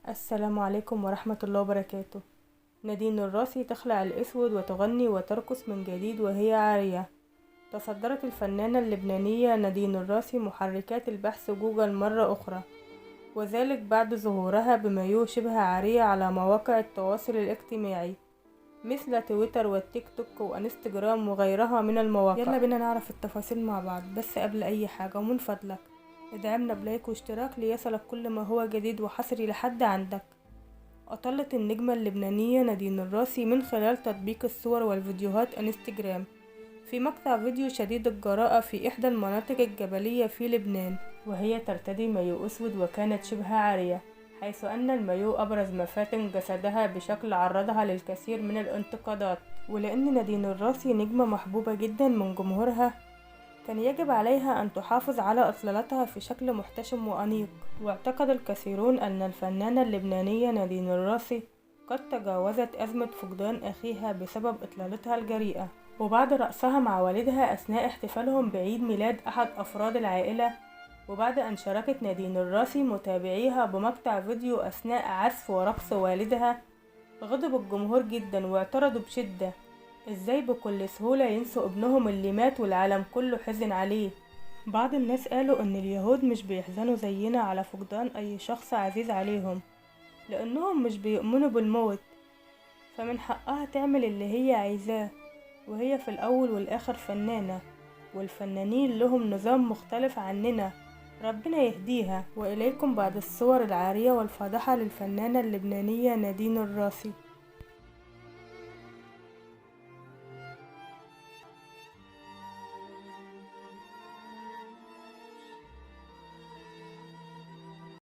السلام عليكم ورحمة الله وبركاته. نادين الراسي تخلع الأسود وتغني وترقص من جديد وهي عارية. تصدرت الفنانة اللبنانية نادين الراسي محركات البحث جوجل مرة أخرى، وذلك بعد ظهورها بمايو شبه عارية على مواقع التواصل الاجتماعي مثل تويتر والتيك توك وانستجرام وغيرها من المواقع. يلا بينا نعرف التفاصيل مع بعض، بس قبل أي حاجة ومن فضلك ادعمنا بلايك واشتراك ليصلك كل ما هو جديد وحصري لحد عندك. أطلت النجمة اللبنانية نادين الراسي من خلال تطبيق الصور والفيديوهات انستجرام في مقطع فيديو شديد الجراءة في إحدى المناطق الجبلية في لبنان، وهي ترتدي مايو أسود وكانت شبه عارية، حيث أن المايو أبرز مفاتن جسدها بشكل عرضها للكثير من الانتقادات. ولأن نادين الراسي نجمة محبوبة جدا من جمهورها، كان يجب عليها أن تحافظ على إطلالتها في شكل محتشم وأنيق. واعتقد الكثيرون أن الفنانة اللبنانية نادين الراسي قد تجاوزت أزمة فقدان أخيها بسبب إطلالتها الجريئة، وبعد رقصها مع والدها أثناء احتفالهم بعيد ميلاد أحد أفراد العائلة. وبعد أن شاركت نادين الراسي متابعيها بمقطع فيديو أثناء عزف ورقص والدها، غضب الجمهور جدا واعترضوا بشدة ازاي بكل سهولة ينسوا ابنهم اللي مات والعالم كله حزن عليه. بعض الناس قالوا ان اليهود مش بيحزنوا زينا على فقدان اي شخص عزيز عليهم، لانهم مش بيؤمنوا بالموت، فمن حقها تعمل اللي هي عايزاه، وهي في الاول والاخر فنانة، والفنانين لهم نظام مختلف عننا، ربنا يهديها. واليكم بعض الصور العارية والفاضحة للفنانة اللبنانية نادين الراسي.